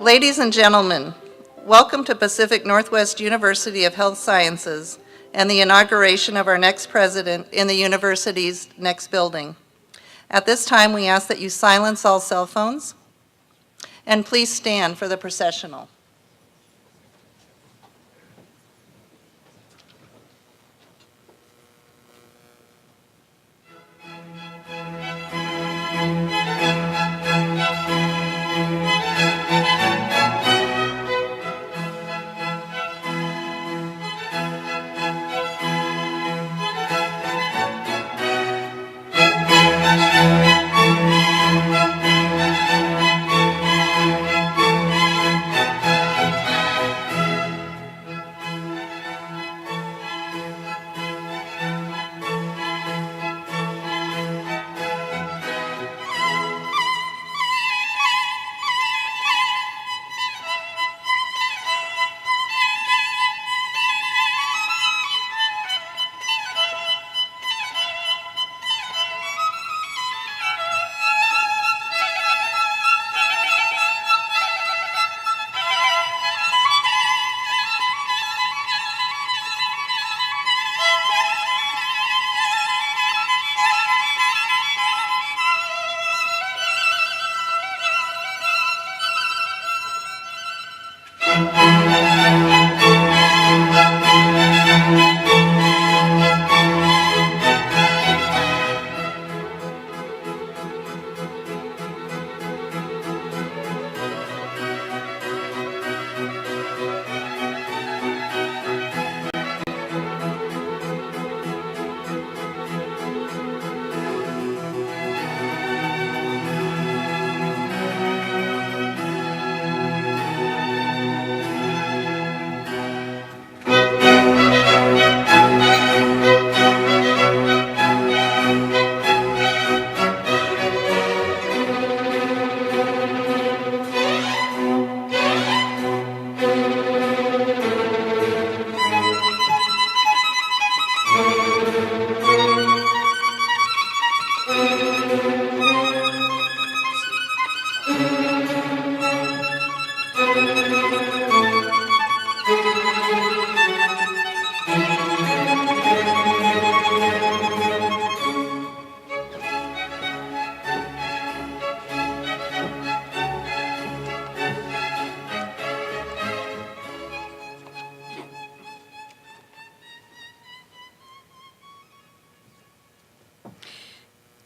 Ladies and gentlemen, welcome to Pacific Northwest University of Health Sciences and the inauguration of our next president in the university's next building. At this time, we ask that you silence all cell phones and please stand for the processional.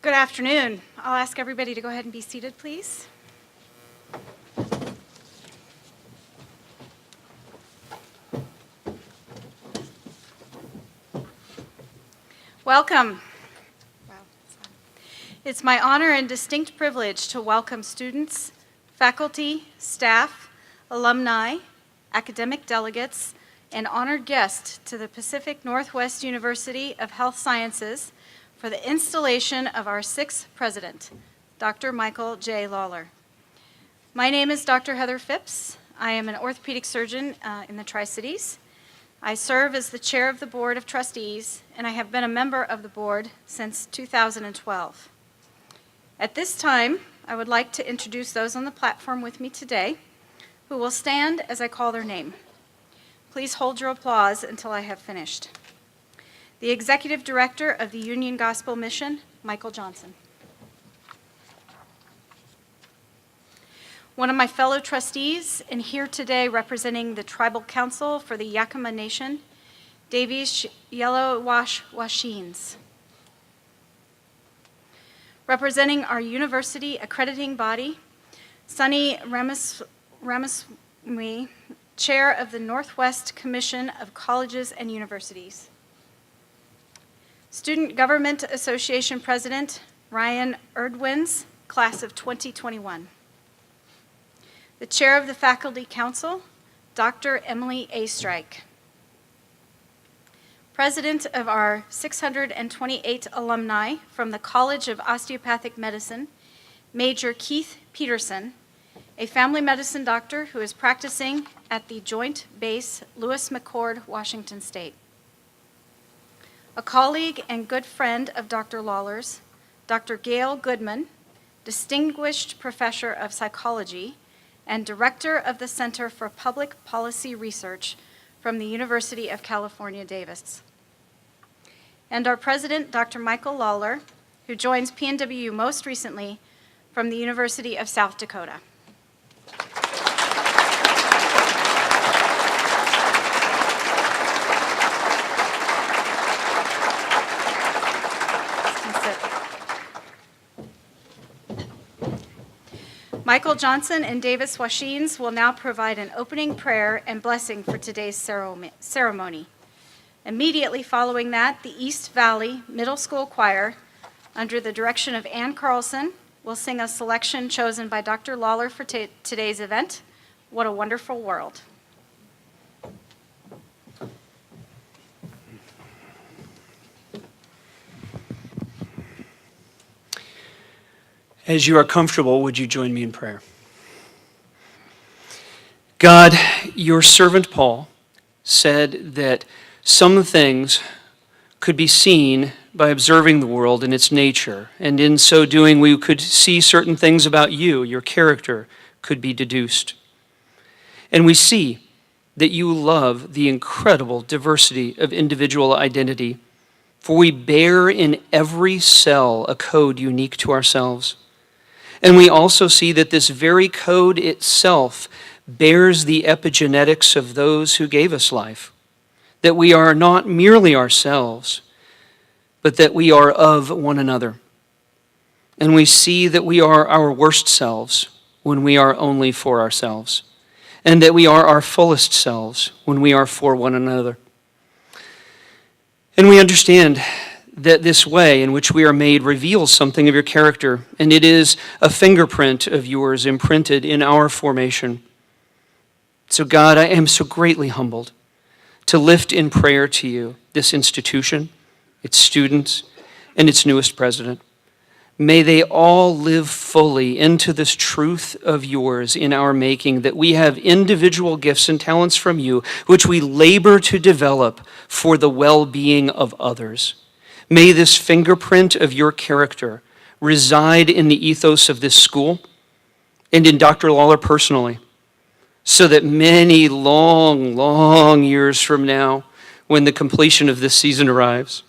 Good afternoon. I'll ask everybody to go ahead and be seated, please. Welcome. Wow. It's my honor and distinct privilege to welcome students, faculty, staff, alumni, academic delegates, and honored guests to the Pacific Northwest University of Health Sciences for the installation of our sixth president, Dr. Michael J. Lawler. My name is Dr. Heather Phipps. I am an orthopedic surgeon in the Tri-Cities. I serve as the chair of the Board of Trustees, and I have been a member of the board since 2012. At this time, I would like to introduce those on the platform with me today who will stand as I call their name. Please hold your applause until I have finished. The Executive Director of the Union Gospel Mission, Michael Johnson. One of my fellow trustees, and here today representing the Tribal Council for the Yakima Nation, Davies Yellowash-Washines. Representing our university accrediting body, Sunny Ramaswamy, Chair of the Northwest Commission of Colleges and Universities. Student Government Association President Ryan Erdwins, class of 2021. The Chair of the Faculty Council, Dr. Emily A. Strike. President of our 628 alumni from the College of Osteopathic Medicine, Major Keith Peterson, a family medicine doctor who is practicing at the Joint Base Lewis McChord, Washington State. A colleague and good friend of Dr. Lawler's, Dr. Gail Goodman, Distinguished Professor of Psychology and Director of the Center for Public Policy Research from the University of California, Davis. And our President, Dr. Michael Lawler, who joins PNWU most recently from the University of South Dakota. Michael Johnson and Davis Washines will now provide an opening prayer and blessing for today's ceremony. Immediately following that, the East Valley Middle School Choir, under the direction of Ann Carlson, will sing a selection chosen by Dr. Lawler for today's event, What a Wonderful World. As you are comfortable, would you join me in prayer? God, your servant Paul said that some things could be seen by observing the world in its nature, and in so doing we could see certain things about you, your character could be deduced. And we see that you love the incredible diversity of individual identity, for we bear in every cell a code unique to ourselves. And we also see that this very code itself bears the epigenetics of those who gave us life, that we are not merely ourselves, but that we are of one another. And we see that we are our worst selves when we are only for ourselves, and that we are our fullest selves when we are for one another. And we understand that this way in which we are made reveals something of your character, and it is a fingerprint of yours imprinted in our formation. So God, I am so greatly humbled to lift in prayer to you this institution, its students, and its newest president. May they all live fully into this truth of yours in our making, that we have individual gifts and talents from you, which we labor to develop for the well-being of others. May this fingerprint of your character reside in the ethos of this school and in Dr. Lawler personally, so that many long years from now, when the completion of this season arrives,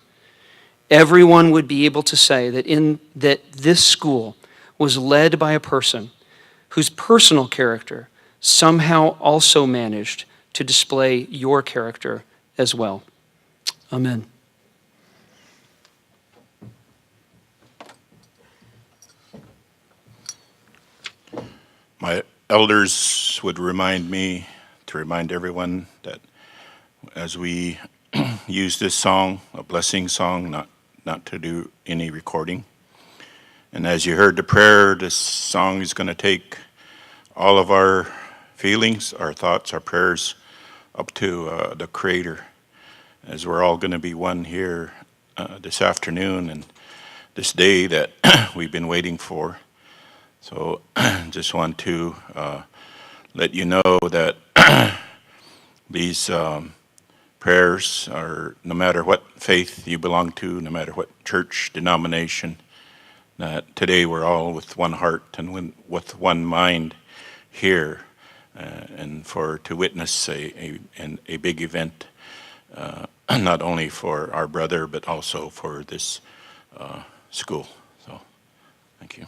everyone would be able to say that this school was led by a person whose personal character somehow also managed to display your character as well. Amen. My elders would remind me to remind everyone that as we use this song, a blessing song, not to do any recording. And as you heard the prayer, this song is going to take all of our feelings, our thoughts, our prayers up to the Creator, as we're all going to be one here this afternoon and this day that we've been waiting for. So just want to let you know that these prayers are, no matter what faith you belong to, no matter what church denomination, that today we're all with one heart and with one mind here, and to witness a big event, not only for our brother, but also for this school. So, thank you.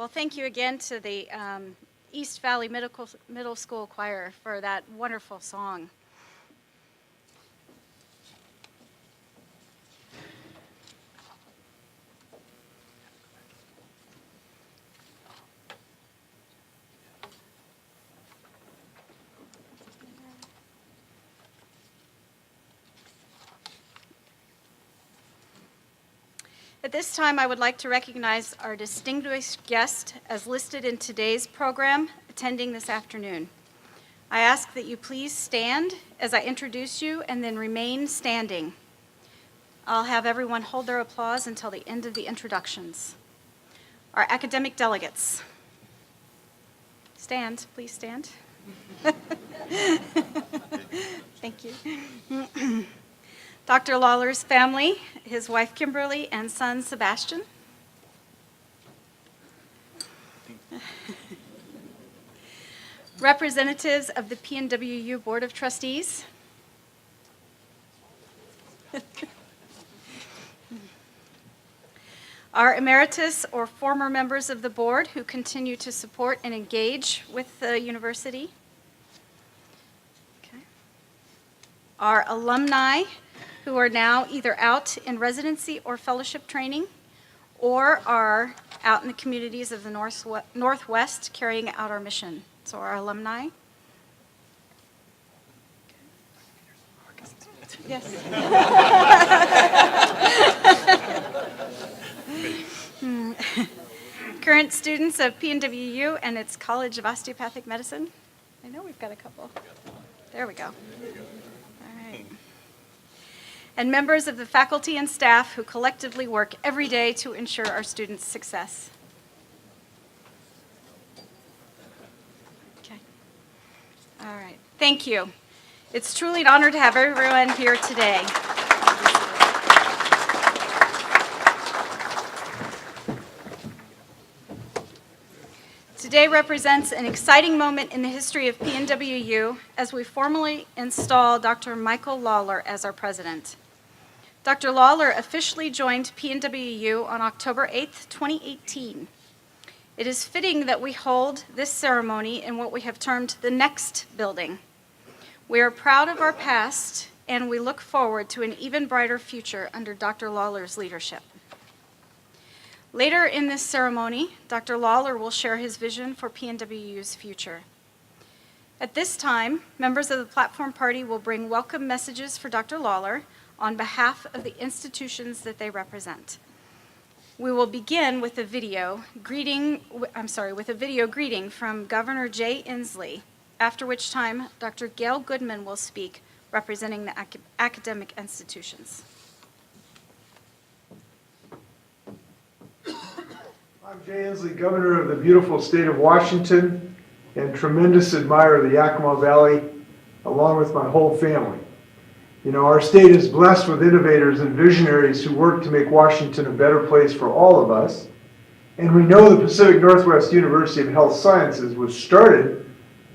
Well, thank you again to the East Valley Middle School Choir for that wonderful song. At this time, I would like to recognize our distinguished guest as listed in today's program attending this afternoon. I ask that you please stand as I introduce you and then remain standing. I'll have everyone hold their applause until the end of the introductions. Our academic delegates. Stand, please stand. Thank you. Dr. Lawler's family, his wife Kimberly and son Sebastian. Representatives of the PNWU Board of Trustees. Our emeritus or former members of the board who continue to support and engage with the university. Okay. Our alumni who are now either out in residency or fellowship training or are out in the communities of the Northwest carrying out our mission. So our alumni. Yes. Current students of PNWU and its College of Osteopathic Medicine. I know we've got a couple. There we go. All right. And members of the faculty and staff who collectively work every day to ensure our students' success. Okay. All right. Thank you. It's truly an honor to have everyone here today. Today represents an exciting moment in the history of PNWU as we formally install Dr. Michael Lawler as our president. Dr. Lawler officially joined PNWU on October 8th, 2018. It is fitting that we hold this ceremony in what we have termed the next building. We are proud of our past, and we look forward to an even brighter future under Dr. Lawler's leadership. Later in this ceremony, Dr. Lawler will share his vision for PNWU's future. At this time, members of the platform party will bring welcome messages for Dr. Lawler on behalf of the institutions that they represent. We will begin with a video greeting from Governor Jay Inslee, after which time Dr. Gail Goodman will speak, representing the academic institutions. I'm Jay Inslee, Governor of the beautiful state of Washington and tremendous admirer of the Yakima Valley, along with my whole family. You know, our state is blessed with innovators and visionaries who work to make Washington a better place for all of us. And we know the Pacific Northwest University of Health Sciences was started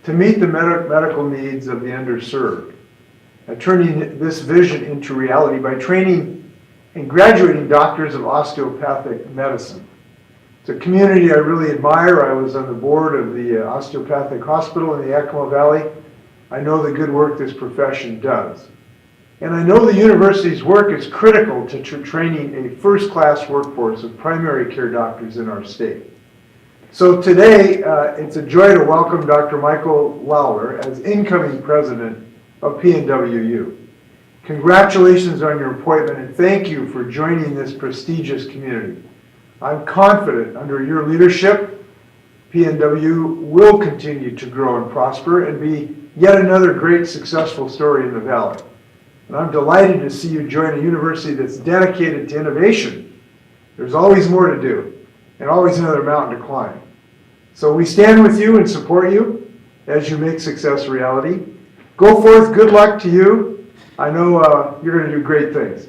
to meet the medical needs of the underserved, turning this vision into reality by training and graduating doctors of osteopathic medicine. It's a community I really admire. I was on the board of the osteopathic hospital in the Yakima Valley. I know the good work this profession does. And I know the university's work is critical to training a first-class workforce of primary care doctors in our state. So today, it's a joy to welcome Dr. Michael Lawler as incoming president of PNWU. Congratulations on your appointment and thank you for joining this prestigious community. I'm confident under your leadership, PNW will continue to grow and prosper and be yet another great successful story in the Valley. And I'm delighted to see you join a university that's dedicated to innovation. There's always more to do and always another mountain to climb. So we stand with you and support you as you make success a reality. Go forth, good luck to you. I know you're going to do great things.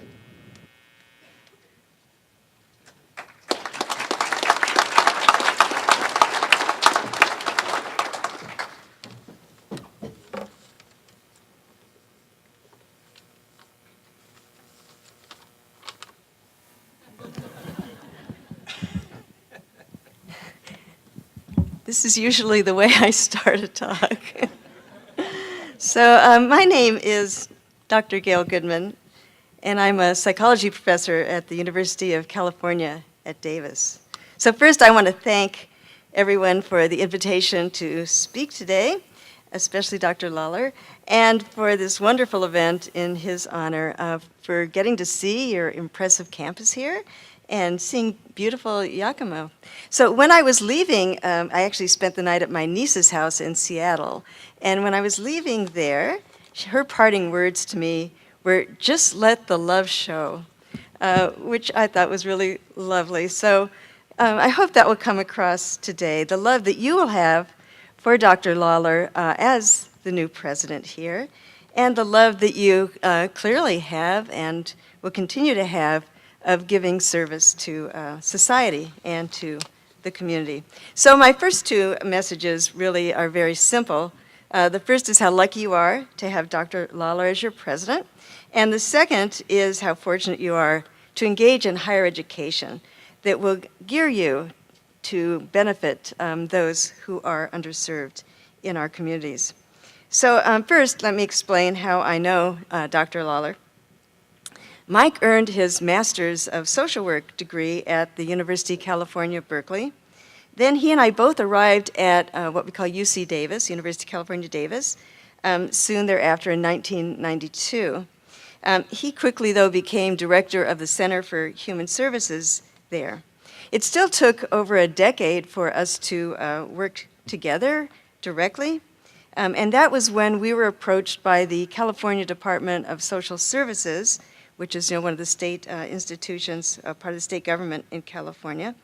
This is usually the way I start a talk. So my name is Dr. Gail Goodman, and I'm a psychology professor at the University of California at Davis. So first I want to thank everyone for the invitation to speak today, especially Dr. Lawler, and for this wonderful event in his honor, for getting to see your impressive campus here and seeing beautiful Yakima. So when I was leaving, I actually spent the night at my niece's house in Seattle. And when I was leaving there, her parting words to me were, "Just let the love show," which I thought was really lovely. So I hope that will come across today, the love that you will have for Dr. Lawler as the new president here, and the love that you clearly have and will continue to have of giving service to society and to the community. So my first two messages really are very simple. The first is how lucky you are to have Dr. Lawler as your president, and the second is how fortunate you are to engage in higher education that will gear you to benefit those who are underserved in our communities. So first, let me explain how I know Dr. Lawler. Mike earned his Master's of Social Work degree at the University of California, Berkeley. Then he and I both arrived at what we call UC Davis, University of California, Davis, soon thereafter in 1992. He quickly, though, became director of the Center for Human Services there. It still took over a decade for us to work together directly, and that was when we were approached by the California Department of Social Services, which is one of the state institutions, part of the state government in California,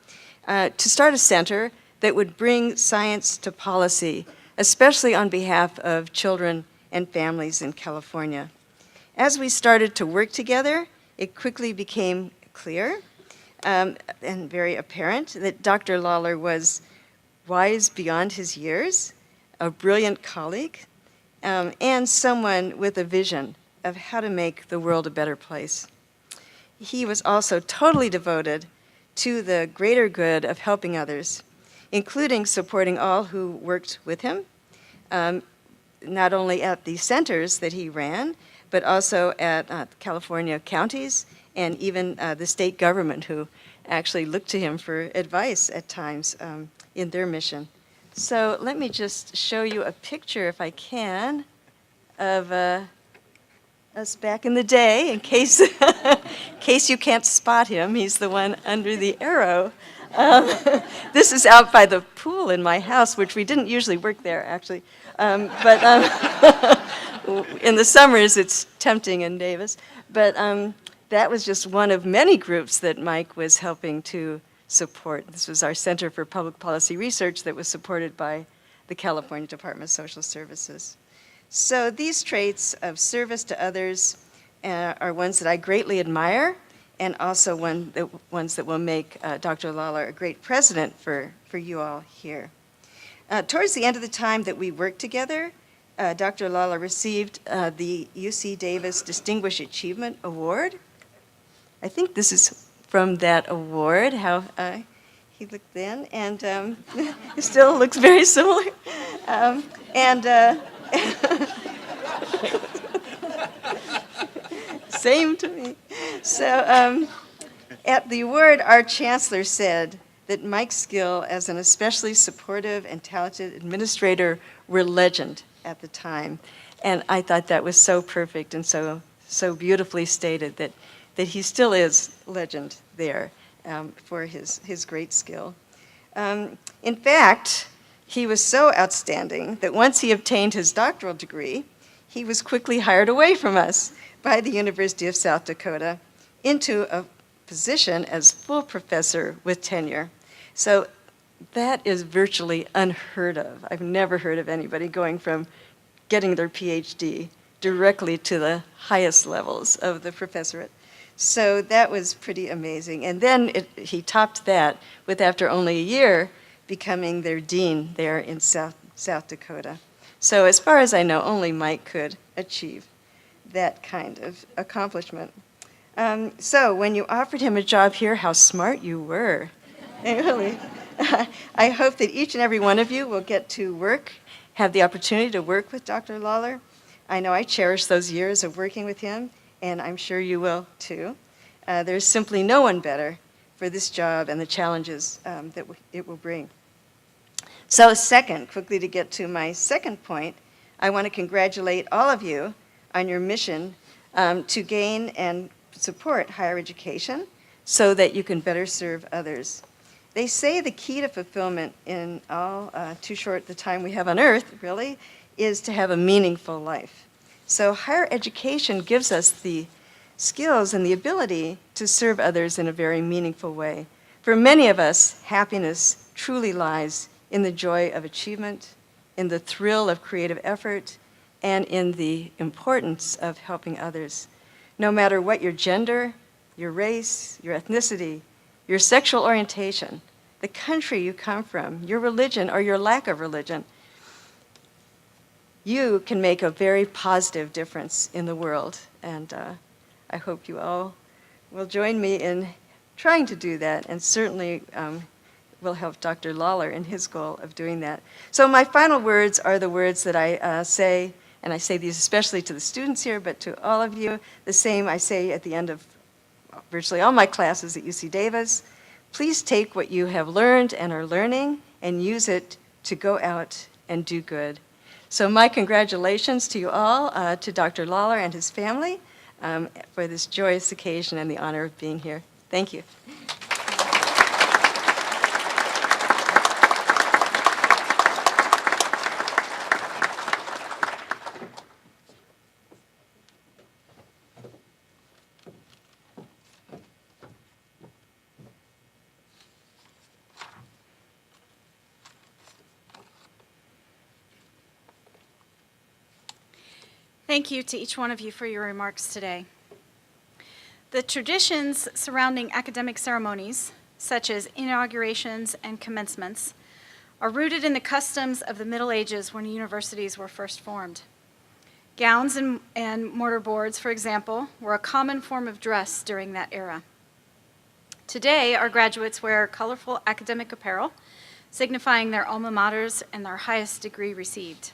to start a center that would bring science to policy, especially on behalf of children and families in California. As we started to work together, it quickly became clear and very apparent that Dr. Lawler was wise beyond his years, a brilliant colleague, and someone with a vision of how to make the world a better place. He was also totally devoted to the greater good of helping others, including supporting all who worked with him, not only at the centers that he ran, but also at California counties and even the state government, who actually looked to him for advice at times in their mission. So let me just show you a picture, if I can, of us back in the day, in case, in case you can't spot him. He's the one under the arrow. This is out by the pool in my house, which we didn't usually work there, actually. But in the summers, it's tempting in Davis. But that was just one of many groups that Mike was helping to support. This was our Center for Public Policy Research that was supported by the California Department of Social Services. So these traits of service to others are ones that I greatly admire, and also ones that will make Dr. Lawler a great president for you all here. Towards the end of the time that we worked together, Dr. Lawler received the UC Davis Distinguished Achievement Award. I think this is from that award, how he looked then, and it still looks very similar. Same to me. So at the award, our chancellor said that Mike's skill as an especially supportive and talented administrator were legend at the time. And I thought that was so perfect and so beautifully stated that he still is legend there for his great skill. In fact, he was so outstanding that once he obtained his doctoral degree, he was quickly hired away from us by the University of South Dakota into a position as full professor with tenure. So that is virtually unheard of. I've never heard of anybody going from getting their PhD directly to the highest levels of the professorate. So that was pretty amazing. And then he topped that with, after only a year, becoming their dean there in South Dakota. So as far as I know, only Mike could achieve that kind of accomplishment. So when you offered him a job here, how smart you were. Really. I hope that each and every one of you will get to have the opportunity to work with Dr. Lawler. I know I cherish those years of working with him, and I'm sure you will too. There's simply no one better for this job and the challenges that it will bring. So second, quickly to get to my second point, I want to congratulate all of you on your mission to gain and support higher education so that you can better serve others. They say the key to fulfillment in all too short the time we have on earth, really, is to have a meaningful life. So higher education gives us the skills and the ability to serve others in a very meaningful way. For many of us, happiness truly lies in the joy of achievement, in the thrill of creative effort, and in the importance of helping others. No matter what your gender, your race, your ethnicity, your sexual orientation, the country you come from, your religion or your lack of religion, you can make a very positive difference in the world. And I hope you all will join me in trying to do that, and certainly will help Dr. Lawler in his goal of doing that. So my final words are the words that I say, and I say these especially to the students here, but to all of you, the same I say at the end of virtually all my classes at UC Davis. Please take what you have learned and are learning and use it to go out and do good. So my congratulations to you all, to Dr. Lawler and his family, for this joyous occasion and the honor of being here. Thank you. Thank you to each one of you for your remarks today. The traditions surrounding academic ceremonies, such as inaugurations and commencements, are rooted in the customs of the Middle Ages when universities were first formed. Gowns and mortarboards, for example, were a common form of dress during that era. Today, our graduates wear colorful academic apparel, signifying their alma maters and their highest degree received.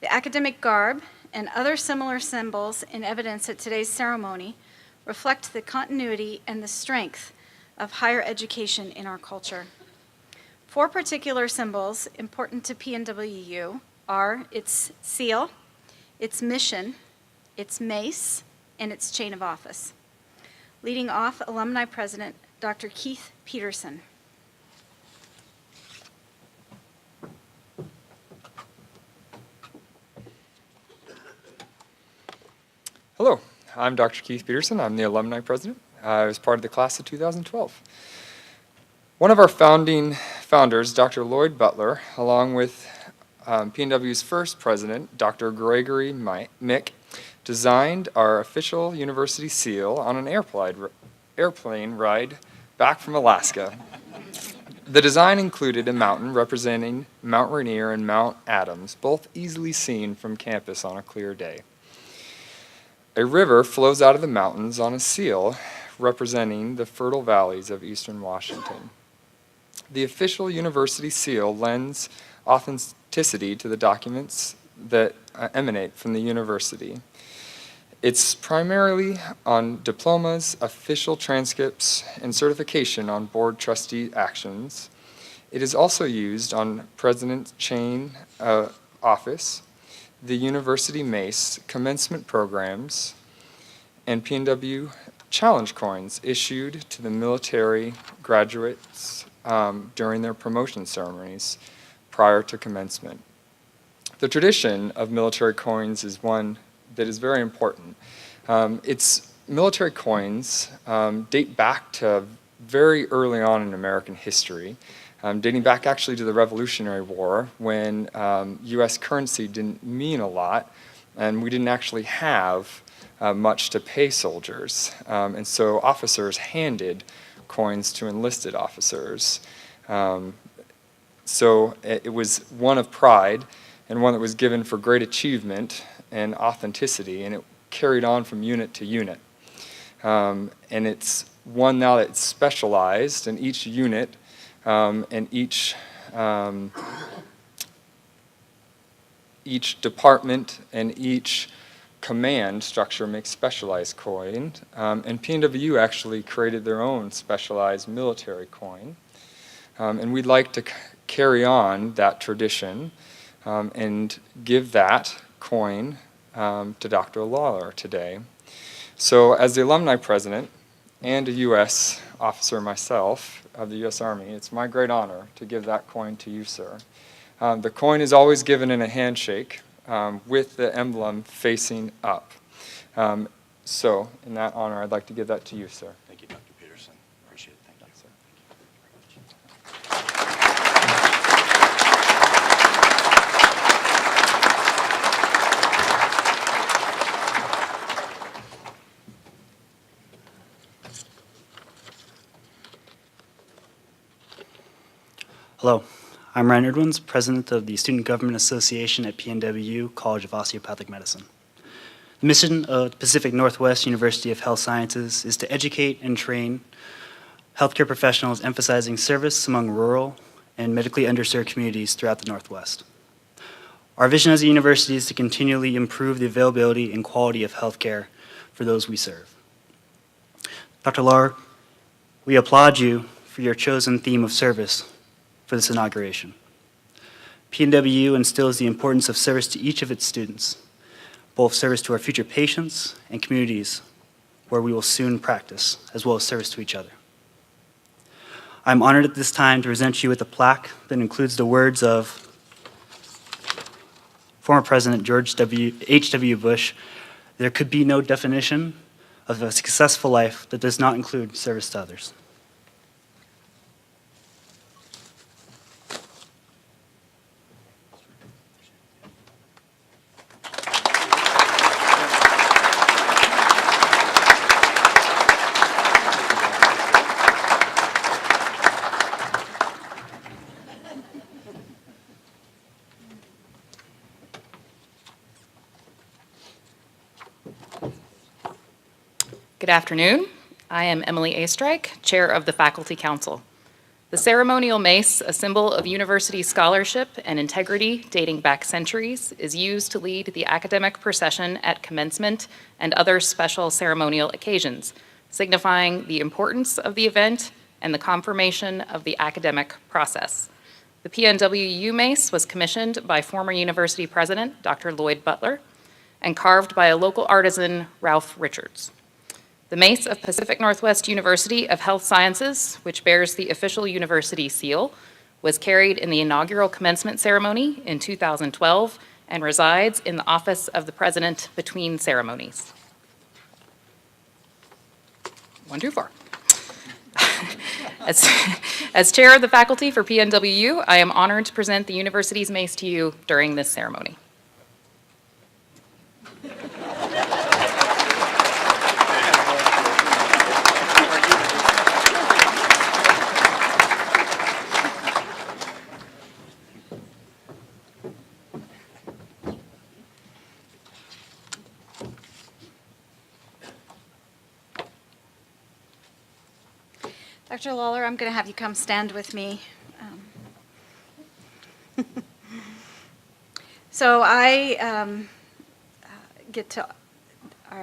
The academic garb and other similar symbols in evidence at today's ceremony reflect the continuity and the strength of higher education in our culture. 4 particular symbols important to PNWU are its seal, its mission, its mace, and its chain of office. Leading off, Alumni President Dr. Keith Peterson. Hello, I'm Dr. Keith Peterson. I'm the Alumni President. I was part of the class of 2012. One of our founders, Dr. Lloyd Butler, along with PNW's first president, Dr. Gregory Mick, designed our official university seal on an airplane ride back from Alaska. The design included a mountain representing Mount Rainier and Mount Adams, both easily seen from campus on a clear day. A river flows out of the mountains on a seal representing the fertile valleys of eastern Washington. The official university seal lends authenticity to the documents that emanate from the university. It's primarily on diplomas, official transcripts, and certification on board trustee actions. It is also used on President's chain office, the university mace, commencement programs, and PNW challenge coins issued to the military graduates during their promotion ceremonies prior to commencement. The tradition of military coins is one that is very important. Military coins date back to very early on in American history, dating back actually to the Revolutionary War, when U.S. currency didn't mean a lot, and we didn't actually have much to pay soldiers. And so officers handed coins to enlisted officers. So it was one of pride and one that was given for great achievement and authenticity, and it carried on from unit to unit. And it's one now that's specialized, and each unit and each department and each command structure makes specialized coin, and PNWU actually created their own specialized military coin. And we'd like to carry on that tradition and give that coin to Dr. Lawler today. So as the alumni president, and a U.S. officer myself of the U.S. Army, it's my great honor to give that coin to you, sir. The coin is always given in a handshake with the emblem facing up. So, in that honor, I'd like to give that to you, sir. Thank you, Dr. Peterson. Appreciate it. Thank you. Sir. Hello, I'm Ryan Edwins, President of the Student Government Association at PNWU College of Osteopathic Medicine. The mission of the Pacific Northwest University of Health Sciences is to educate and train healthcare professionals emphasizing service among rural and medically underserved communities throughout the Northwest. Our vision as a university is to continually improve the availability and quality of healthcare for those we serve. Dr. Lawler, we applaud you for your chosen theme of service for this inauguration. PNWU instills the importance of service to each of its students, both service to our future patients and communities where we will soon practice, as well as service to each other. I'm honored at this time to present you with a plaque that includes the words of former President George H.W. Bush, "There could be no definition of a successful life that does not include service to others." Good afternoon. I am Emily Astrike, Chair of the Faculty Council. The ceremonial mace, a symbol of university scholarship and integrity dating back centuries, is used to lead the academic procession at commencement and other special ceremonial occasions, signifying the importance of the event and the confirmation of the academic process. The PNWU mace was commissioned by former university president, Dr. Lloyd Butler, and carved by a local artisan, Ralph Richards. The mace of Pacific Northwest University of Health Sciences, which bears the official university seal, was carried in the inaugural commencement ceremony in 2012 and resides in the office of the president between ceremonies. 1, 2, 4. As chair of the faculty for PNWU, I am honored to present the university's mace to you during this ceremony. Dr. Lawler, I'm going to have you come stand with me. So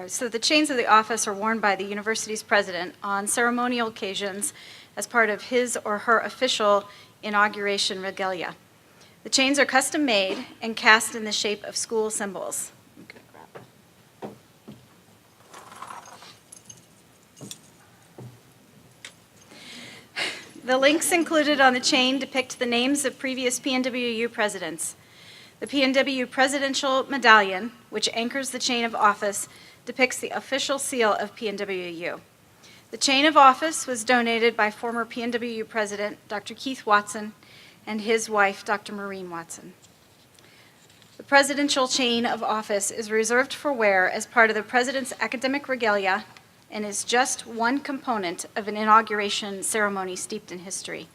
so the chains of the office are worn by the university's president on ceremonial occasions as part of his or her official inauguration regalia. The chains are custom made and cast in the shape of school symbols. The links included on the chain depict the names of previous PNWU presidents. The PNWU Presidential Medallion, which anchors the chain of office, depicts the official seal of PNWU. The chain of office was donated by former PNWU President Dr. Keith Watson and his wife, Dr. Maureen Watson. The presidential chain of office is reserved for wear as part of the president's academic regalia and is just one component of an inauguration ceremony steeped in history.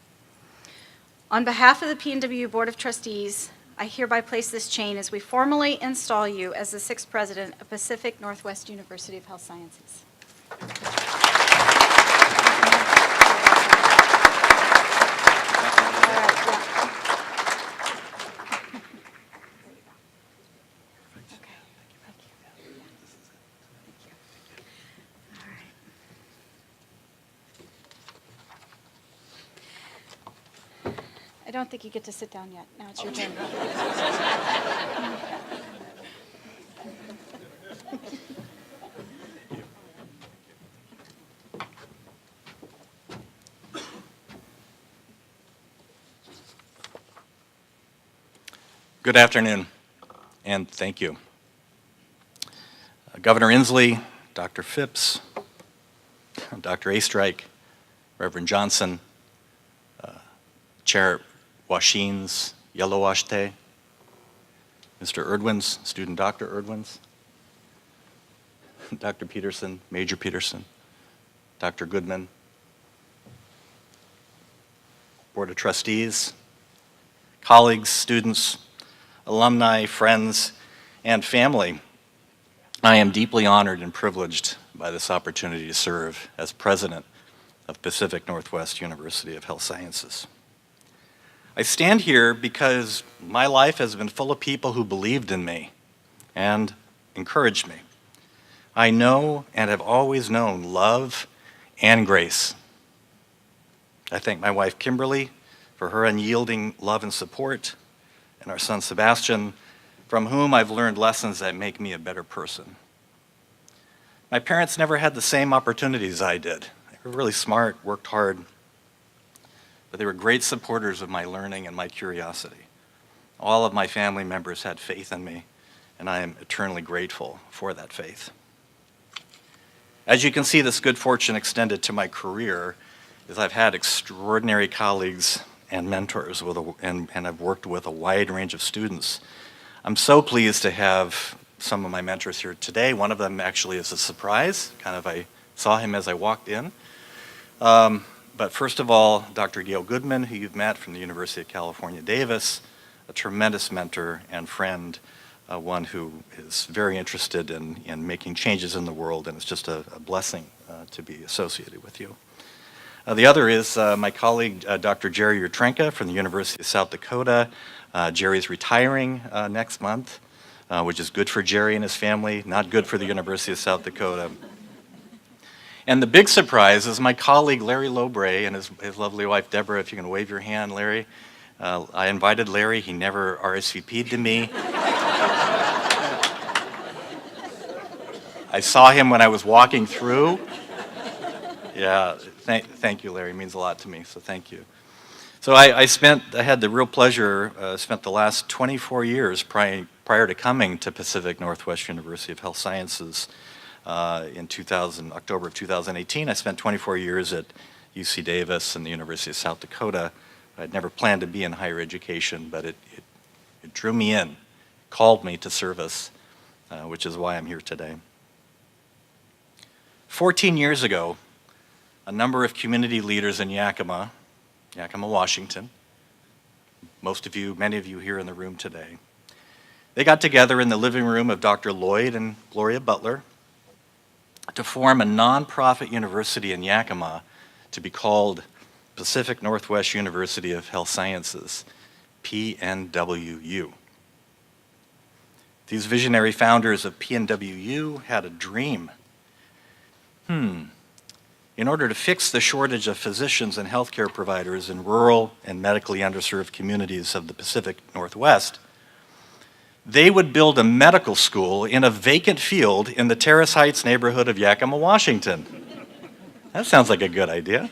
On behalf of the PNWU Board of Trustees, I hereby place this chain as we formally install you as the 6th President of Pacific Northwest University of Health Sciences. I don't think you get to sit down yet. Now it's your turn. Good afternoon, and thank you. Governor Inslee, Dr. Phipps, Dr. Astrike, Reverend Johnson, Chair Washines, Yellowashte, Mr. Erdwins, Student Dr. Erdwins, Dr. Peterson, Major Peterson, Dr. Goodman, Board of Trustees, colleagues, students, alumni, friends, and family. I am deeply honored and privileged by this opportunity to serve as president of Pacific Northwest University of Health Sciences. I stand here because my life has been full of people who believed in me and encouraged me. I know and have always known love and grace. I thank my wife Kimberly for her unyielding love and support, and our son Sebastian, from whom I've learned lessons that make me a better person. My parents never had the same opportunities I did. They were really smart, worked hard, but they were great supporters of my learning and my curiosity. All of my family members had faith in me, and I am eternally grateful for that faith. As you can see, this good fortune extended to my career as I've had extraordinary colleagues and mentors and I've worked with a wide range of students. I'm so pleased to have some of my mentors here today. One of them actually is a surprise. I saw him as I walked in. But first of all, Dr. Gail Goodman, who you've met from the University of California, Davis, a tremendous mentor and friend, one who is very interested in making changes in the world, and it's just a blessing to be associated with you. The other is my colleague, Dr. Jerry Urtrenka from the University of South Dakota. Jerry's retiring next month, which is good for Jerry and his family, not good for the University of South Dakota. And the big surprise is my colleague, Larry Lowbray, and his lovely wife, Deborah. If you can wave your hand, Larry. I invited Larry. He never RSVP'd to me. I saw him when I was walking through. Yeah, thank you, Larry. It means a lot to me, so thank you. So I had the real pleasure, spent the last 24 years prior to coming to Pacific Northwest University of Health Sciences in October of 2018. I spent 24 years at UC Davis and the University of South Dakota. I'd never planned to be in higher education, but it drew me in, called me to service, which is why I'm here today. 14 years ago, a number of community leaders in Yakima, Washington, many of you here in the room today, they got together in the living room of Dr. Lloyd and Gloria Butler to form a nonprofit university in Yakima to be called Pacific Northwest University of Health Sciences, PNWU. These visionary founders of PNWU had a dream. In order to fix the shortage of physicians and healthcare providers in rural and medically underserved communities of the Pacific Northwest, they would build a medical school in a vacant field in the Terrace Heights neighborhood of Yakima, Washington. That sounds like a good idea.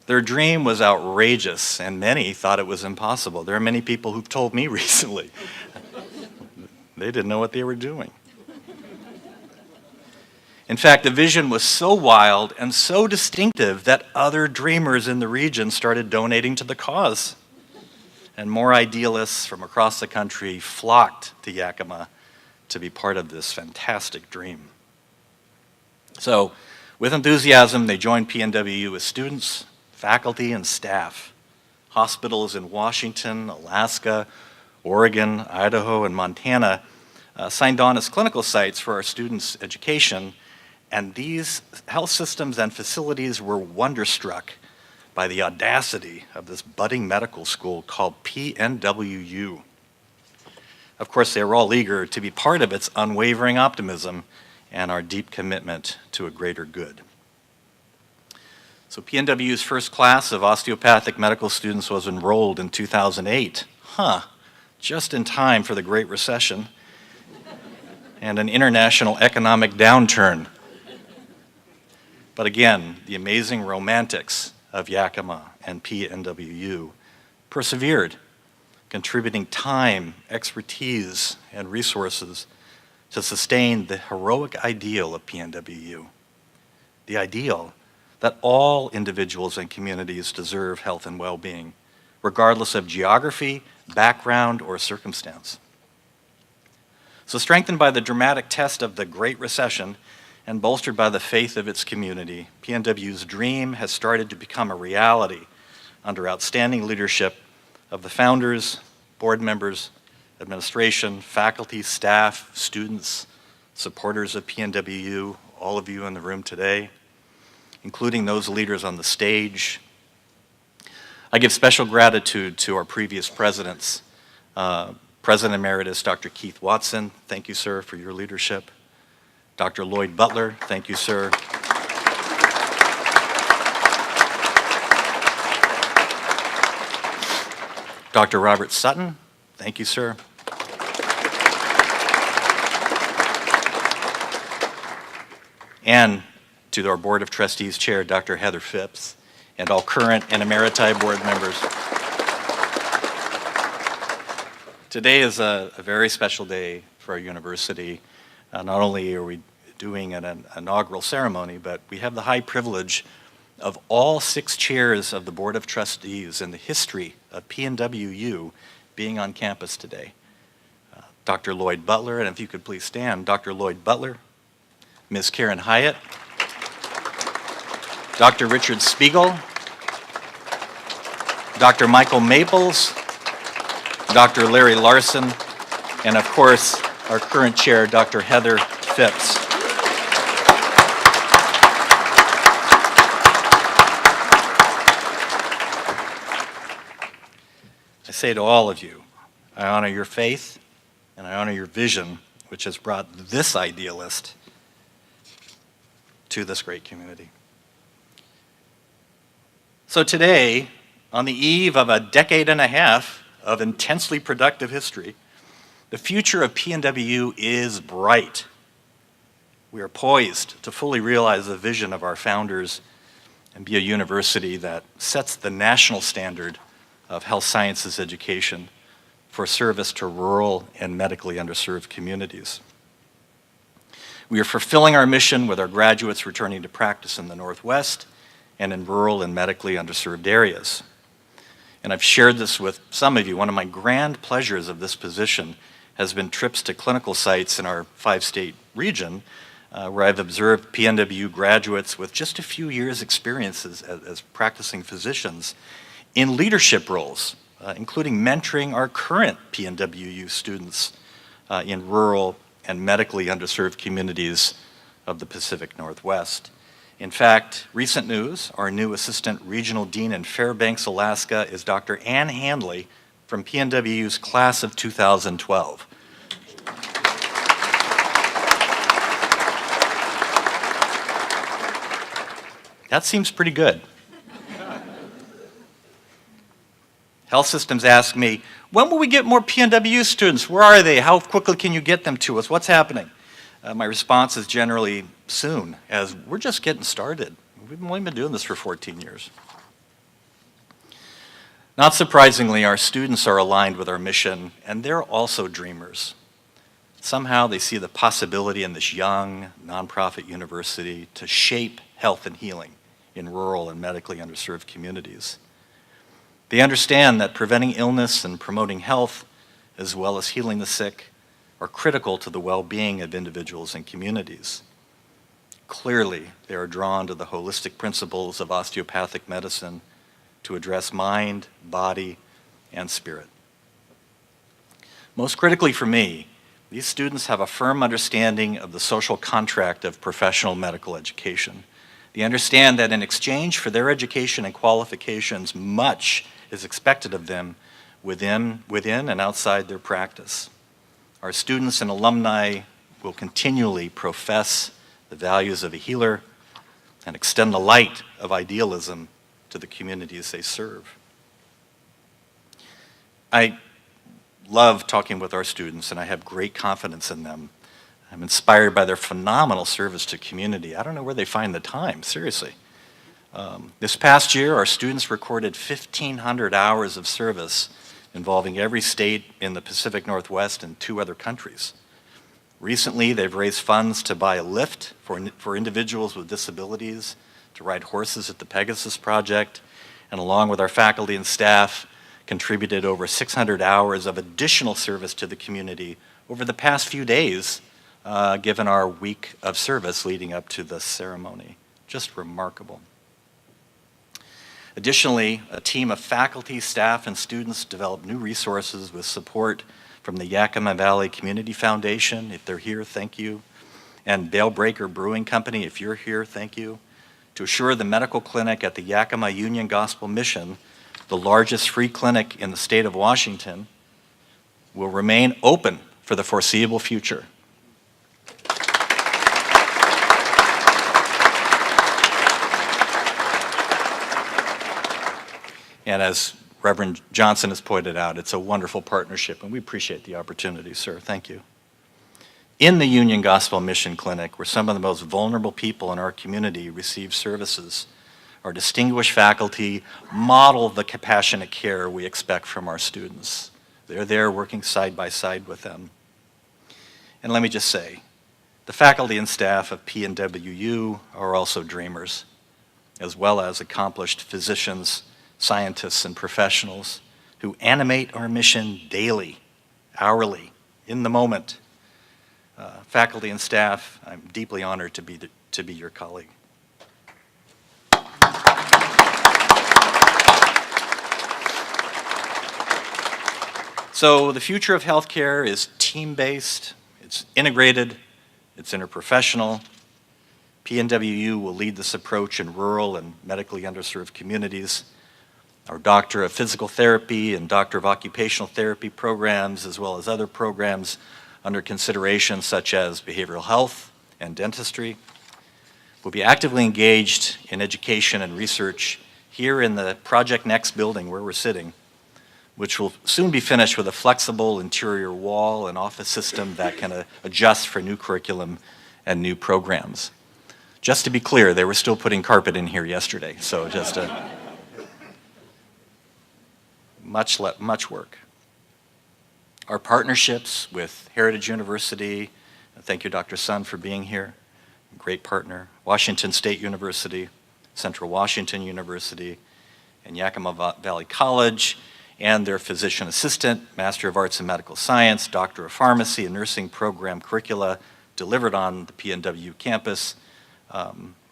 Their dream was outrageous, and many thought it was impossible. There are many people who've told me recently they didn't know what they were doing. In fact, the vision was so wild and so distinctive that other dreamers in the region started donating to the cause. And more idealists from across the country flocked to Yakima to be part of this fantastic dream. So, with enthusiasm, they joined PNWU as students, faculty, and staff. Hospitals in Washington, Alaska, Oregon, Idaho, and Montana signed on as clinical sites for our students' education. And these health systems and facilities were wonderstruck by the audacity of this budding medical school called PNWU. Of course, they were all eager to be part of its unwavering optimism and our deep commitment to a greater good. So PNWU's first class of osteopathic medical students was enrolled in 2008. Just in time for the Great Recession and an international economic downturn. But again, the amazing romantics of Yakima and PNWU persevered contributing time, expertise, and resources to sustain the heroic ideal of PNWU, the ideal that all individuals and communities deserve health and well-being, regardless of geography, background, or circumstance. So strengthened by the dramatic test of the Great Recession and bolstered by the faith of its community, PNW's dream has started to become a reality under outstanding leadership of the founders, board members, administration, faculty, staff, students, supporters of PNWU, all of you in the room today, including those leaders on the stage. I give special gratitude to our previous presidents, President Emeritus Dr. Keith Watson, thank you, sir, for your leadership. Dr. Lloyd Butler, thank you, sir. Dr. Robert Sutton, thank you, sir. And to our Board of Trustees Chair, Dr. Heather Phipps, and all current and emeriti board members. Today is a very special day for our university. Not only are we doing an inaugural ceremony, but we have the high privilege of all 6 chairs of the Board of Trustees in the history of PNWU being on campus today. Dr. Lloyd Butler, and if you could please stand, Dr. Lloyd Butler, Ms. Karen Hyatt, Dr. Richard Spiegel, Dr. Michael Maples, Dr. Larry Larson, and of course, our current chair, Dr. Heather Phipps. I say to all of you, I honor your faith and I honor your vision, which has brought this idealist to this great community. So today, on the eve of a decade and a half of intensely productive history, the future of PNWU is bright. We are poised to fully realize the vision of our founders and be a university that sets the national standard of health sciences education for service to rural and medically underserved communities. We are fulfilling our mission with our graduates returning to practice in the Northwest and in rural and medically underserved areas. And I've shared this with some of you. One of my grand pleasures of this position has been trips to clinical sites in our 5-state region where I've observed PNWU graduates with just a few years' experiences as practicing physicians in leadership roles, including mentoring our current PNWU students in rural and medically underserved communities of the Pacific Northwest. In fact, recent news, our new Assistant Regional Dean in Fairbanks, Alaska is Dr. Ann Handley from PNWU's class of 2012. That seems pretty good. Health systems ask me, when will we get more PNWU students? Where are they? How quickly can you get them to us? What's happening? My response is generally soon, as we're just getting started. We've only been doing this for 14 years. Not surprisingly, our students are aligned with our mission, and they're also dreamers. Somehow they see the possibility in this young, nonprofit university to shape health and healing in rural and medically underserved communities. They understand that preventing illness and promoting health, as well as healing the sick, are critical to the well-being of individuals and communities. Clearly, they are drawn to the holistic principles of osteopathic medicine to address mind, body, and spirit. Most critically for me, these students have a firm understanding of the social contract of professional medical education. They understand that in exchange for their education and qualifications, much is expected of them within and outside their practice. Our students and alumni will continually profess the values of a healer and extend the light of idealism to the communities they serve. I love talking with our students, and I have great confidence in them. I'm inspired by their phenomenal service to community. I don't know where they find the time, seriously. This past year, our students recorded 1,500 hours of service involving every state in the Pacific Northwest and 2 other countries. Recently, they've raised funds to buy a lift for individuals with disabilities, to ride horses at the Pegasus Project, and along with our faculty and staff, contributed over 600 hours of additional service to the community over the past few days, given our week of service leading up to the ceremony. Just remarkable. Additionally, a team of faculty, staff, and students developed new resources with support from the Yakima Valley Community Foundation. If they're here, thank you. And Bale Breaker Brewing Company, if you're here, thank you. To assure the medical clinic at the Yakima Union Gospel Mission, the largest free clinic in the state of Washington, will remain open for the foreseeable future. And as Reverend Johnson has pointed out, it's a wonderful partnership, and we appreciate the opportunity, sir. Thank you. In the Union Gospel Mission Clinic, where some of the most vulnerable people in our community receive services, our distinguished faculty model the compassionate care we expect from our students. They're there working side by side with them. And let me just say, the faculty and staff of PNWU are also dreamers, as well as accomplished physicians, scientists, and professionals who animate our mission daily, hourly, in the moment. Faculty and staff, I'm deeply honored to be your colleague. So the future of healthcare is team-based, it's integrated, it's interprofessional. PNWU will lead this approach in rural and medically underserved communities. Our Doctor of Physical Therapy and Doctor of Occupational Therapy programs, as well as other programs under consideration such as behavioral health and dentistry, will be actively engaged in education and research here in the Project Next building where we're sitting, which will soon be finished with a flexible interior wall and office system that can adjust for new curriculum and new programs. Just to be clear, they were still putting carpet in here yesterday, so just much work. Our partnerships with Heritage University, thank you, Dr. Sun, for being here, great partner, Washington State University, Central Washington University, and Yakima Valley College, and their physician assistant, Master of Arts in Medical Science, Doctor of Pharmacy, and nursing program curricula delivered on the PNWU campus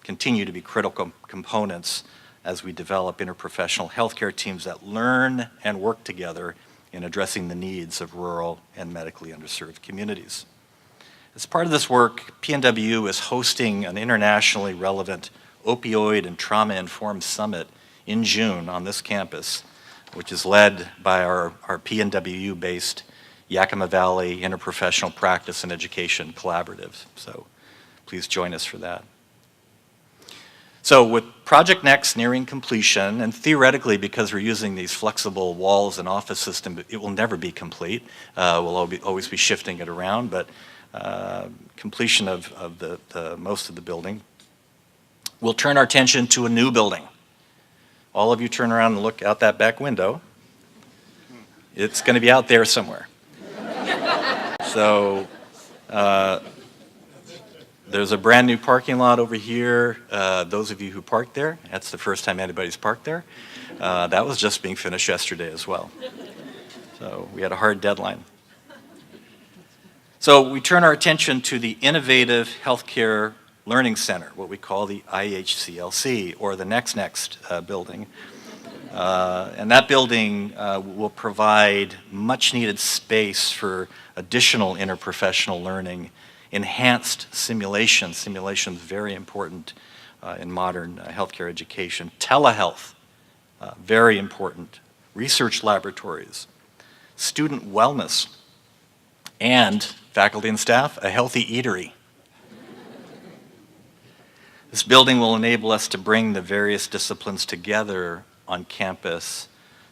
continue to be critical components as we develop interprofessional healthcare teams that learn and work together in addressing the needs of rural and medically underserved communities. As part of this work, PNWU is hosting an internationally relevant opioid and trauma-informed summit in June on this campus, which is led by our PNWU-based Yakima Valley Interprofessional Practice and Education Collaborative. So please join us for that. So with Project Next nearing completion, and theoretically because we're using these flexible walls and office system, it will never be complete. We'll always be shifting it around, but completion of the most of the building. We'll turn our attention to a new building. All of you turn around and look out that back window. It's going to be out there somewhere. So there's a brand new parking lot over here. Those of you who parked there, that's the first time anybody's parked there. That was just being finished yesterday as well. So we had a hard deadline. So we turn our attention to the Innovative Healthcare Learning Center, what we call the IHCLC, or the Next building. And that building will provide much needed space for additional interprofessional learning, enhanced simulation. Simulation is very important in modern healthcare education. Telehealth, very important. Research laboratories, student wellness, and faculty and staff, a healthy eatery. This building will enable us to bring the various disciplines together on campus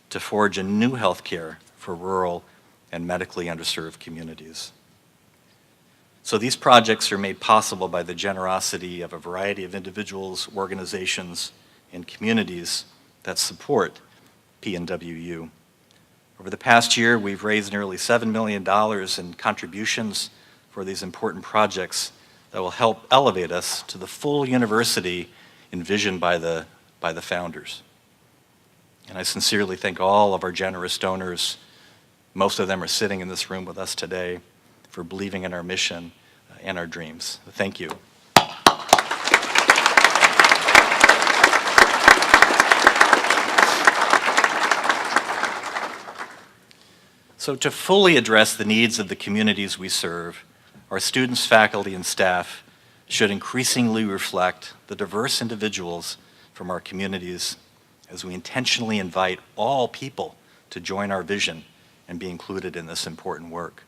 to forge a new healthcare for rural and medically underserved communities. So these projects are made possible by the generosity of a variety of individuals, organizations, and communities that support PNWU. Over the past year, we've raised nearly $7 million in contributions for these important projects that will help elevate us to the full university envisioned by the founders. And I sincerely thank all of our generous donors, most of them are sitting in this room with us today, for believing in our mission and our dreams. Thank you. So to fully address the needs of the communities we serve, our students, faculty, and staff should increasingly reflect the diverse individuals from our communities as we intentionally invite all people to join our vision and be included in this important work.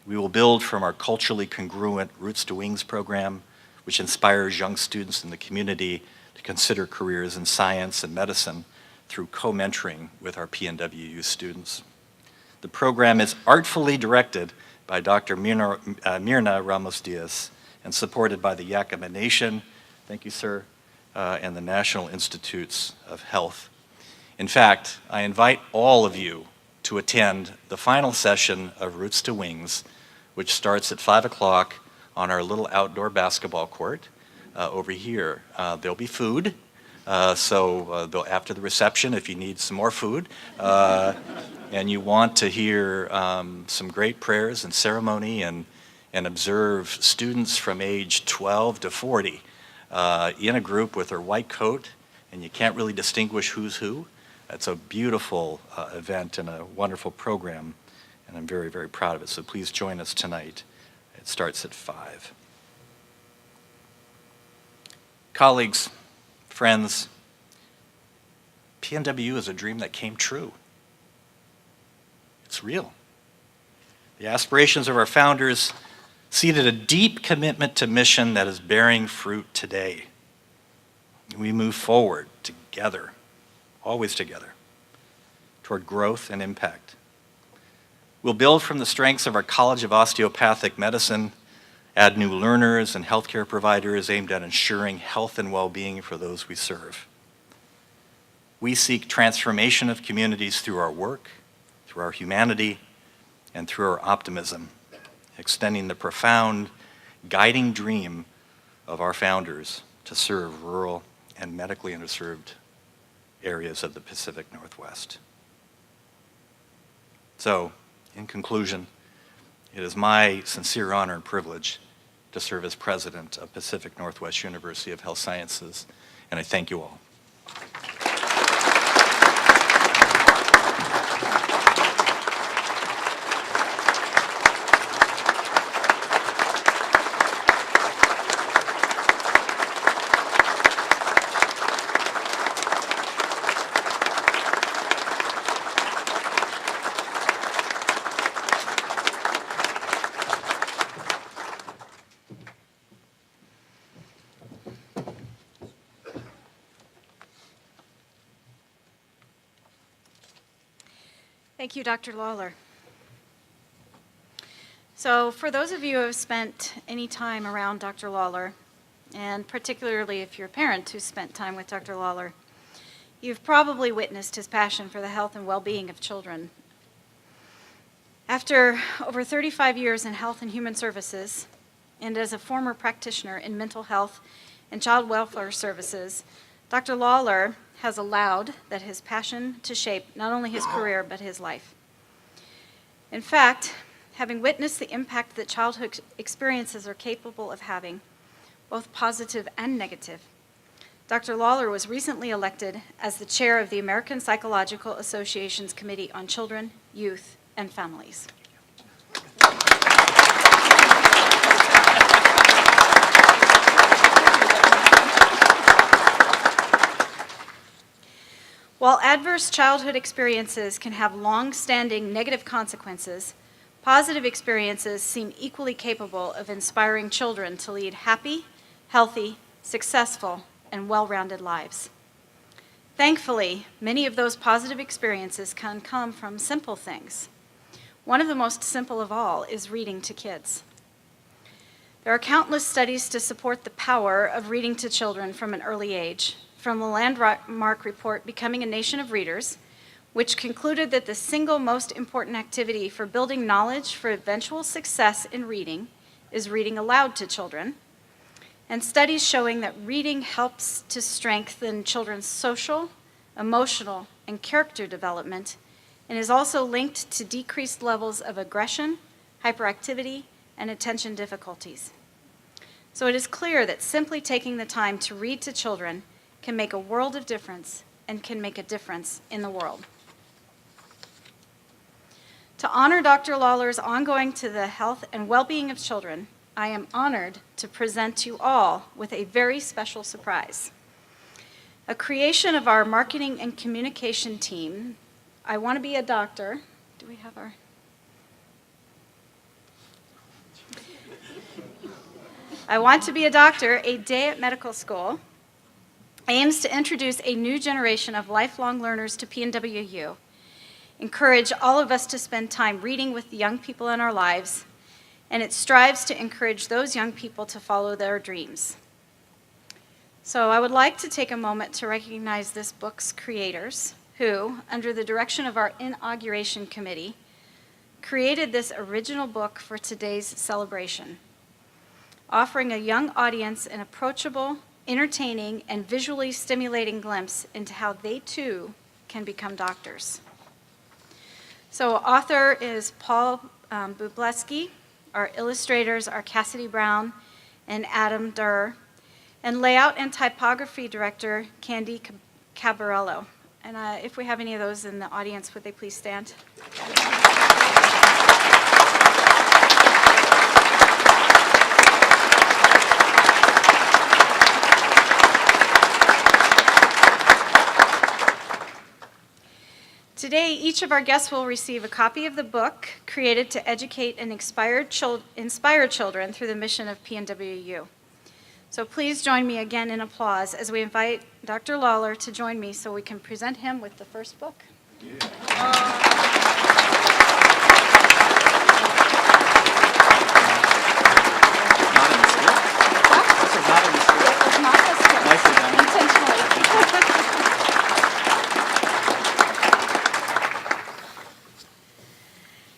We will build from our culturally congruent Roots to Wings program, which inspires young students in the community to consider careers in science and medicine through co-mentoring with our PNWU students. The program is artfully directed by Dr. Mirna Ramos-Diaz and supported by the Yakima Nation, thank you, sir, and the National Institutes of Health. In fact, I invite all of you to attend the final session of Roots to Wings, which starts at 5 o'clock on our little outdoor basketball court over here. There'll be food, so after the reception, if you need some more food, and you want to hear some great prayers and ceremony and observe students from age 12 to 40 in a group with their white coat, and you can't really distinguish who's who. It's a beautiful event and a wonderful program, and I'm very, very proud of it. So please join us tonight. It starts at 5. Colleagues, friends, PNWU is a dream that came true. It's real. The aspirations of our founders seeded a deep commitment to mission that is bearing fruit today. We move forward together, always together, toward growth and impact. We'll build from the strengths of our College of Osteopathic Medicine, add new learners and healthcare providers aimed at ensuring health and well-being for those we serve. We seek transformation of communities through our work, through our humanity, and through our optimism, extending the profound, guiding dream of our founders to serve rural and medically underserved areas of the Pacific Northwest. So, in conclusion, it is my sincere honor and privilege to serve as president of Pacific Northwest University of Health Sciences, and I thank you all. Thank you, Dr. Lawler. So for those of you who have spent any time around Dr. Lawler, and particularly if you're a parent who's spent time with Dr. Lawler, you've probably witnessed his passion for the health and well-being of children. After over 35 years in health and human services, and as a former practitioner in mental health and child welfare services, Dr. Lawler has allowed that his passion to shape not only his career, but his life. In fact, having witnessed the impact that childhood experiences are capable of having, both positive and negative, Dr. Lawler was recently elected as the chair of the American Psychological Association's Committee on Children, Youth, and Families. While adverse childhood experiences can have long-standing negative consequences, positive experiences seem equally capable of inspiring children to lead happy, healthy, successful, and well-rounded lives. Thankfully, many of those positive experiences can come from simple things. One of the most simple of all is reading to kids. There are countless studies to support the power of reading to children from an early age. From the Landmark report, Becoming a Nation of Readers, which concluded that the single most important activity for building knowledge for eventual success in reading is reading aloud to children, and studies showing that reading helps to strengthen children's social, emotional, and character development, and is also linked to decreased levels of aggression, hyperactivity, and attention difficulties. So it is clear that simply taking the time to read to children can make a world of difference and can make a difference in the world. To honor Dr. Lawler's ongoing to the health and well-being of children, I am honored to present you all with a very special surprise. A creation of our marketing and communication team, I Want to Be a Doctor. Do we have our? I Want to Be a Doctor, a day at medical school, aims to introduce a new generation of lifelong learners to PNWU, encourage all of us to spend time reading with the young people in our lives, and it strives to encourage those young people to follow their dreams. So I would like to take a moment to recognize this book's creators, who, under the direction of our Inauguration Committee, created this original book for today's celebration, offering a young audience an approachable, entertaining, and visually stimulating glimpse into how they too can become doctors. So author is Paul Bubleski. Our illustrators are Cassidy Brown and Adam Durr, and layout and typography director Candy Cabarello. And if we have any of those in the audience, would they please stand? Today, each of our guests will receive a copy of the book created to educate and inspire children through the mission of PNWU. So please join me again in applause as we invite Dr. Lawler to join me so we can present him with the first book.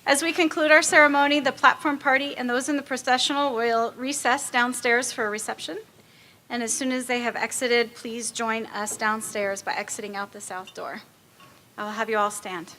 As we conclude our ceremony, the platform party and those in the processional will recess downstairs for a reception. And as soon as they have exited, please join us downstairs by exiting out the south door. I will have you all stand.